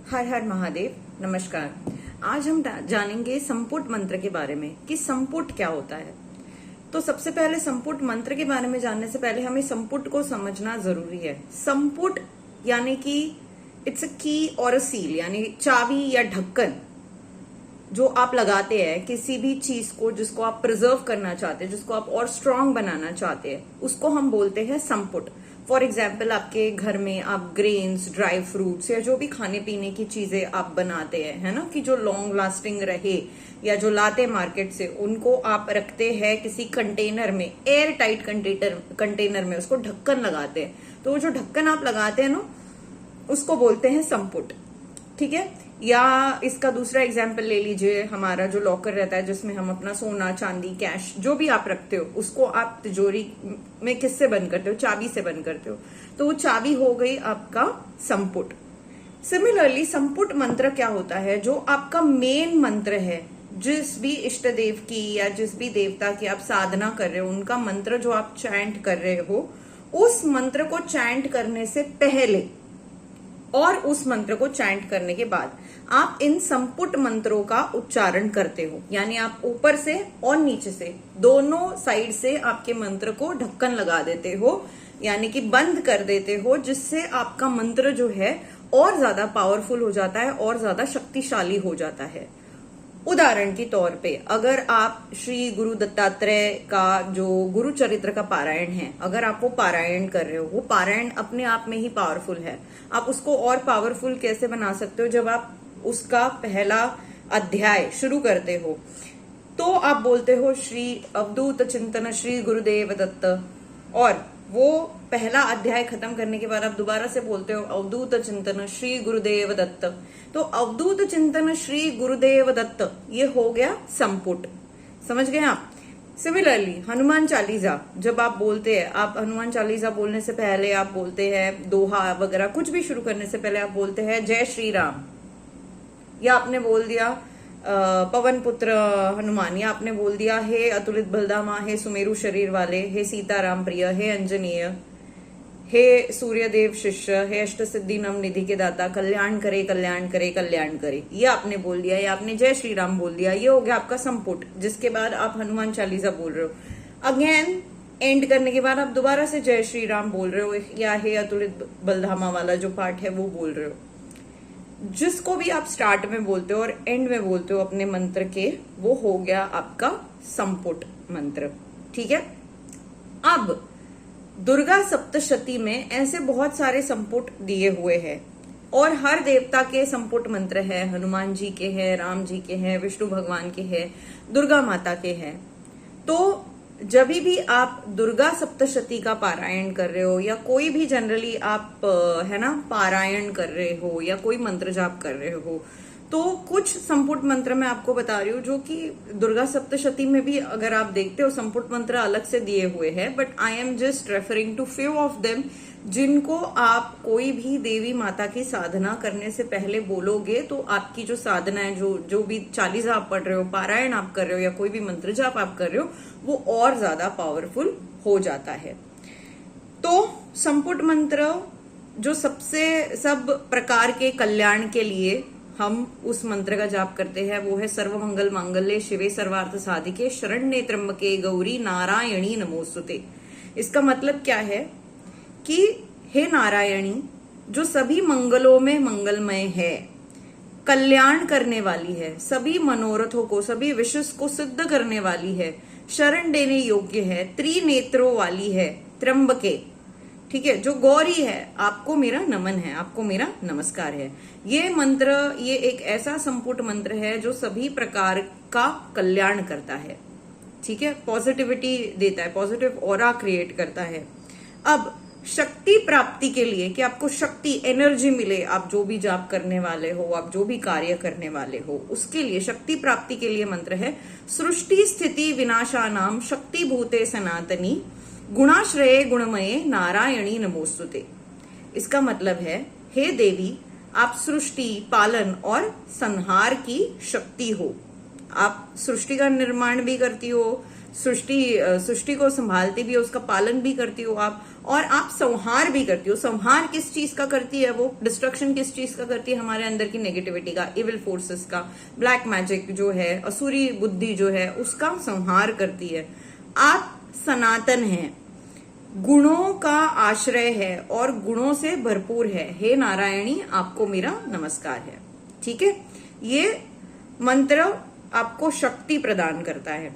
हर हर महादेव। नमस्कार। आज हम जानेंगे संपुट मंत्र के बारे में कि संपुट क्या होता है। तो सबसे पहले संपुट मंत्र के बारे में जानने से पहले हमें संपुट को समझना जरूरी है। संपुट यानी कि इट्स अ की और अ सील, यानी चाबी या ढक्कन जो आप लगाते हैं किसी भी चीज को जिसको आप प्रिजर्व करना चाहते हैं, जिसको आप और स्ट्रांग बनाना चाहते हैं, उसको हम बोलते हैं संपुट। फॉर एग्जाम्पल, आपके घर में आप ग्रेन्स, ड्राई फ्रूट्स या जो भी खाने पीने की चीजें आप बनाते हैं, है ना, कि जो लॉन्ग लास्टिंग रहे, या जो लाते मार्केट से, उनको आप रखते हैं किसी कंटेनर में, एयर टाइट कंटेनर में, उसको ढक्कन लगाते हैं। तो वो जो ढक्कन आप लगाते हैं ना, उसको बोलते हैं संपुट। ठीक है। या इसका दूसरा एग्जाम्पल ले लीजिए, हमारा जो लॉकर रहता है जिसमें हम अपना सोना, चांदी, कैश जो भी आप रखते हो, उसको आप तिजोरी में किससे बंद करते हो? चाबी से बंद करते हो। तो वो चाबी हो गई आपका संपुट। सिमिलरली संपुट मंत्र क्या होता है? जो आपका मेन मंत्र है, जिस भी इष्ट देव की या जिस भी देवता की आप साधना कर रहे हो, उनका मंत्र जो आप चैंट कर रहे हो, उस मंत्र को चैंट करने से पहले और उस मंत्र को चैंट करने के बाद आप इन संपुट मंत्रों का उच्चारण करते हो। यानी आप ऊपर से और नीचे से दोनों साइड से आपके मंत्र को ढक्कन लगा देते हो, यानी कि बंद कर देते हो, जिससे आपका मंत्र जो है और ज्यादा पावरफुल हो जाता है और ज्यादा शक्तिशाली हो जाता है। उदाहरण के तौर पे, अगर आप श्री गुरु दत्तात्रेय का जो गुरु चरित्र का पारायण है, अगर आप वो पारायण कर रहे हो, वो पारायण अपने आप में ही पावरफुल है। आप उसको और पावरफुल कैसे बना सकते हो? जब आप उसका पहला अध्याय शुरू करते हो तो आप बोलते हो श्री अवधूत चिंतन श्री गुरुदेव दत्त, और वो पहला अध्याय खत्म करने के बाद आप दोबारा से बोलते हो अवधूत चिंतन श्री गुरुदेव दत्त। तो अवधूत चिंतन श्री गुरुदेव दत्त, ये हो गया संपुट। समझ गए आप? सिमिलरली हनुमान चालीसा जब आप बोलते हैं, आप हनुमान चालीसा बोलने से पहले आप बोलते हैं दोहा वगैरह, कुछ भी शुरू करने से पहले आप बोलते हैं जय श्री राम, या आपने बोल दिया पवन पुत्र हनुमान, या आपने बोल दिया हे अतुलित बलधामा, हे सुमेरु शरीर वाले, हे सीताराम प्रिय, हे अंजनीय, हे सूर्यदेव शिष्य, हे अष्ट सिद्धि नव निधि के दाता, कल्याण करे कल्याण करे कल्याण करे, ये आपने बोल दिया, या आपने जय श्री राम बोल दिया। ये हो गया आपका संपुट, जिसके बाद आप हनुमान चालीसा बोल रहे हो। अगेन एंड करने के बाद आप दोबारा से जय श्री राम बोल रहे हो, या हे अतुलित बलधामा वाला जो पार्ट है वो बोल रहे हो। जिसको भी आप स्टार्ट में बोलते हो और एंड में बोलते हो अपने मंत्र के, वो हो गया आपका संपुट मंत्र। ठीक है। अब दुर्गा सप्तशती में ऐसे बहुत सारे संपुट दिए हुए हैं, और हर देवता के संपुट मंत्र है। हनुमान जी के हैं, राम जी के हैं, विष्णु भगवान के हैं, दुर्गा माता के हैं। तो जब भी आप दुर्गा सप्तशती का पारायण कर रहे हो, या कोई भी जनरली आप है ना पारायण कर रहे हो, या कोई मंत्र जाप कर रहे हो, तो कुछ संपुट मंत्र मैं आपको बता रही हूँ जो कि दुर्गा सप्तशती में भी अगर आप देखते हो संपुट मंत्र अलग से दिए हुए हैं, but I am just referring to few of them, जिनको आप कोई भी देवी माता की साधना करने से पहले बोलोगे तो आपकी जो साधना है, जो भी चालीसा आप पढ़ रहे हो, पारायण आप कर रहे हो, या कोई भी मंत्र जाप आप कर रहे हो, वो और ज्यादा पावरफुल हो जाता है। तो संपुट मंत्र जो सब प्रकार के कल्याण के लिए हम उस मंत्र का जाप करते हैं, वो है सर्व मंगल मांगल्ये शिवे सर्वार्थ साधिके शरण्ये त्र्यंबके गौरी नारायणी नमोस्तुते। इसका मतलब क्या है कि हे नारायणी, जो सभी मंगलों में मंगलमय है, कल्याण करने वाली है, सभी मनोरथों को, सभी विशेष को सिद्ध करने वाली है, शरण देने योग्य है, त्रिनेत्रों वाली है, त्र्यंबके, ठीक है, जो गौरी है, आपको मेरा नमन है, आपको मेरा नमस्कार है। ये मंत्र, ये एक ऐसा संपुट मंत्र है जो सभी प्रकार का कल्याण करता है। ठीक है, पॉजिटिविटी देता है, पॉजिटिव ऑरा क्रिएट करता है। अब शक्ति प्राप्ति के लिए, कि आपको शक्ति, एनर्जी मिले, आप जो भी जाप करने वाले हो, आप जो भी कार्य करने वाले हो, उसके लिए शक्ति प्राप्ति के लिए मंत्र है सृष्टि स्थिति विनाशानाम शक्ति भूते सनातनी गुणाश्रये गुणमये नारायणी नमोस्तुते। इसका मतलब है, हे देवी, आप सृष्टि, पालन और संहार की शक्ति हो। आप सृष्टि का निर्माण भी करती हो, सृष्टि को संभालती भी हो, उसका पालन भी करती हो आप, और आप संहार भी करती हो। संहार किस चीज का करती है? वो डिस्ट्रक्शन किस चीज का करती है? हमारे अंदर की नेगेटिविटी का, इविल फोर्सेस का, ब्लैक मैजिक जो है, असुरी बुद्धि जो है, उसका संहार करती है। आप सनातन हैं, गुणों का आश्रय है और गुणों से भरपूर है। हे नारायणी, आपको मेरा नमस्कार है। ठीक है, ये मंत्र आपको शक्ति प्रदान करता है।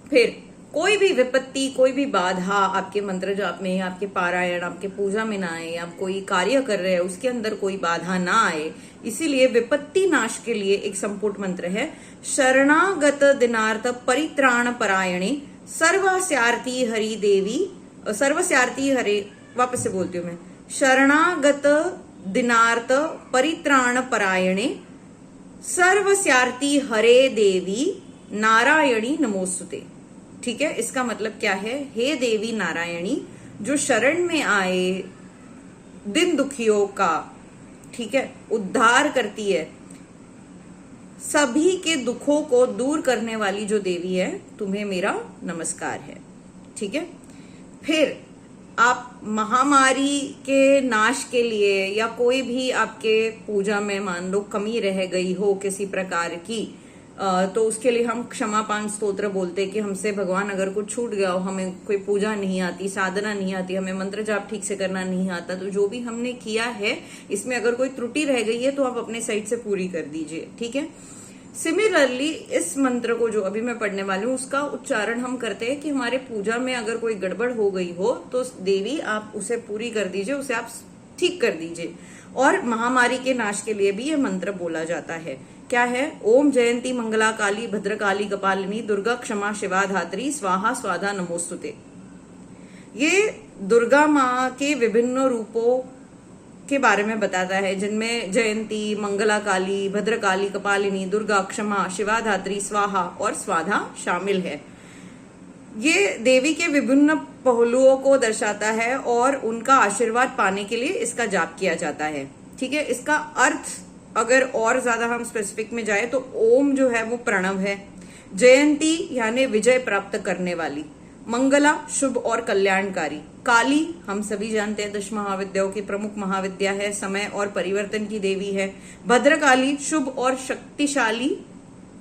फिर कोई भी विपत्ति, कोई भी बाधा आपके मंत्र जाप में, आपके पारायण, आपके पूजा में ना आए, आप कोई कार्य कर रहे हैं उसके अंदर कोई बाधा ना आए, इसीलिए विपत्ति नाश के लिए एक संपुट मंत्र है। शरणागत दिनार्थ परित्राण परायणे सर्वस्यार्थी हरि देवी, सर्वस्यार्थी हरे, वापस से बोलती हूं मैं, शरणागत दिनार्थ परित्राण परायणे सर्वस्यार्थी हरे देवी नारायणी नमोस्तुते। ठीक है, इसका मतलब क्या है? हे देवी नारायणी, जो शरण में आए दिन दुखियों का, ठीक है, उद्धार करती है, सभी के दुखों को दूर करने वाली जो देवी है, तुम्हें मेरा नमस्कार है। ठीक है, फिर आप महामारी के नाश के लिए या कोई भी आपके पूजा में मान लो कमी रह गई हो किसी प्रकार की, तो उसके लिए हम क्षमापान स्तोत्र बोलते हैं कि हमसे भगवान अगर कुछ छूट गया हो, हमें कोई पूजा नहीं आती, साधना नहीं आती, हमें मंत्र जाप ठीक से करना नहीं आता, तो जो भी हमने किया है इसमें अगर कोई त्रुटि रह गई है तो आप अपने साइड से पूरी कर दीजिए। ठीक है, सिमिलरली इस मंत्र को जो अभी मैं पढ़ने वाली हूँ उसका उच्चारण हम करते हैं कि हमारे पूजा में अगर कोई गड़बड़ हो गई हो तो देवी आप उसे पूरी कर दीजिए, उसे आप ठीक कर दीजिए। और महामारी के नाश के लिए भी ये मंत्र बोला जाता है। क्या है? ओम जयंती मंगला काली भद्रकाली कपालिनी दुर्गा क्षमा शिवा धात्री स्वाहा स्वाधा नमोस्तुते। ये दुर्गा माँ के विभिन्न रूपों के बारे में बताता है, जिनमें जयंती, मंगला काली, भद्रकाली, कपालिनी, दुर्गा, क्षमा, शिवाधात्री, स्वाहा और स्वाधा शामिल है। ये देवी के विभिन्न पहलुओं को दर्शाता है और उनका आशीर्वाद पाने के लिए इसका जाप किया जाता है। ठीक है, इसका अर्थ अगर और ज्यादा हम स्पेसिफिक में जाए तो ओम जो है वो प्रणव है, जयंती यानी विजय प्राप्त करने वाली, मंगला शुभ और कल्याणकारी, काली हम सभी जानते हैं 10 महाविद्याओं की प्रमुख महाविद्या है, समय और परिवर्तन की देवी है, भद्रकाली शुभ और शक्तिशाली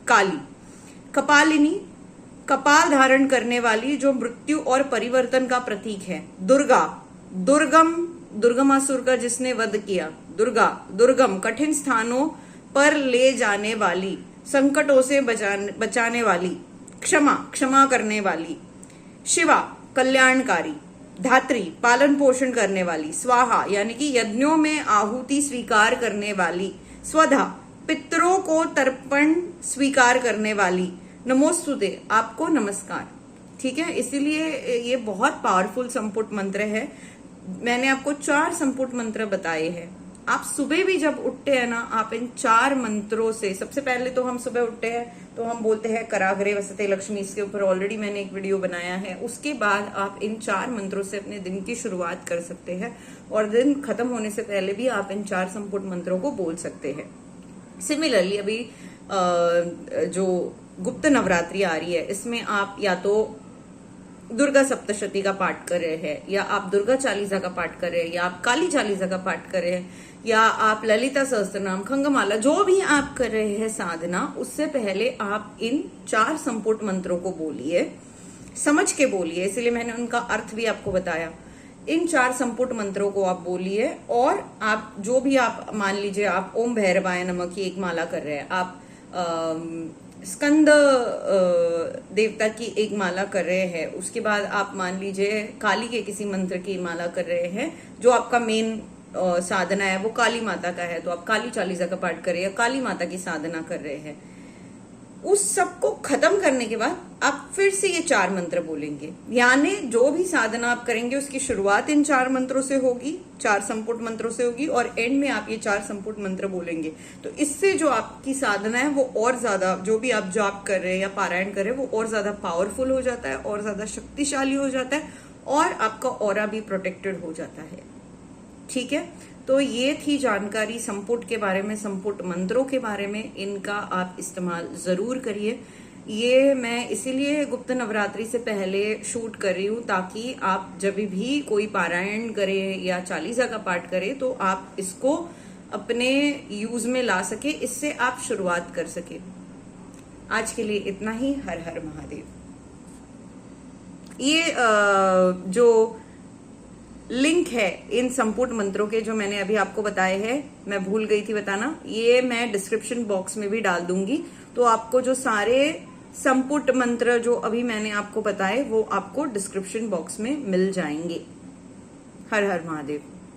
काली, कपालिनी कपाल धारण करने वाली जो मृत्यु और परिवर्तन का प्रतीक है, दुर्गा दुर्गमासुर का जिसने वध किया, दुर्गा दुर्गम कठिन स्थानों पर ले जाने वाली, संकटों से बचाने वाली, क्षमा करने वाली, शिवा कल्याणकारी, धात्री पालन पोषण करने वाली, स्वाहा यानी कि यज्ञों में आहुति स्वीकार करने वाली, स्वधा पितरों को तर्पण स्वीकार करने वाली, नमोस्तुते आपको नमस्कार। ठीक है, इसीलिए ये बहुत पावरफुल संपुट मंत्र है। मैंने आपको 4 संपुट मंत्र बताए हैं। आप सुबह भी जब उठते हैं ना, आप इन 4 मंत्रों से, सबसे पहले तो हम सुबह उठते हैं तो हम बोलते हैं कराग्रे वसते लक्ष्मी, इसके ऊपर ऑलरेडी मैंने एक वीडियो बनाया है। उसके बाद आप इन 4 मंत्रों से अपने दिन की शुरुआत कर सकते हैं और दिन खत्म होने से पहले भी आप इन 4 संपुट मंत्रों को बोल सकते हैं। सिमिलरली अभी जो गुप्त नवरात्रि आ रही है, इसमें आप या तो दुर्गा सप्तशती का पाठ कर रहे हैं, या आप दुर्गा चालीसा का पाठ कर रहे हैं, या आप काली चालीसा का पाठ कर रहे हैं, या आप ललिता सहस्त्रनाम, खंगमाला, जो भी आप कर रहे हैं साधना, उससे पहले आप इन 4 संपुट मंत्रों को बोलिए, समझ के बोलिए। इसलिए मैंने उनका अर्थ भी आपको बताया। इन 4 संपुट मंत्रों को आप बोलिए और आप जो भी आप मान लीजिए आप ओम भैरवाय नमः की एक माला कर रहे हैं, आप स्कंद देवता की एक माला कर रहे हैं, उसके बाद आप मान लीजिए काली के किसी मंत्र की माला कर रहे हैं, जो आपका मेन साधना है वो काली माता का है, तो आप काली चालीसा का पाठ कर रहे हैं या काली माता की साधना कर रहे हैं। उस सबको खत्म करने के बाद आप फिर से ये 4 मंत्र बोलेंगे, यानी जो भी साधना आप करेंगे उसकी शुरुआत इन 4 मंत्रों से होगी, 4 संपुट मंत्रों से होगी और एंड में आप ये 4 संपुट मंत्र बोलेंगे। तो इससे जो आपकी साधना है वो और ज्यादा, जो भी आप जाप कर रहे हैं या पारायण कर रहे हैं, वो और ज्यादा पावरफुल हो जाता है, और ज्यादा शक्तिशाली हो जाता है और आपका ऑरा भी प्रोटेक्टेड हो जाता है। ठीक है, तो ये थी जानकारी संपुट के बारे में, संपुट मंत्रों के बारे में। इनका आप इस्तेमाल जरूर करिए। ये मैं इसीलिए गुप्त नवरात्रि से पहले शूट कर रही हूँ ताकि आप जब भी कोई पारायण करें या चालीसा का पाठ करें तो आप इसको अपने यूज में ला सके, इससे आप शुरुआत कर सके। आज के लिए इतना ही। हर हर महादेव। ये जो लिंक है इन संपुट मंत्रों के जो मैंने अभी आपको बताए हैं, मैं भूल गई थी बताना, ये मैं डिस्क्रिप्शन बॉक्स में भी डाल दूंगी। तो आपको जो सारे संपुट मंत्र जो अभी मैंने आपको बताए वो आपको डिस्क्रिप्शन बॉक्स में मिल जाएंगे। हर हर महादेव।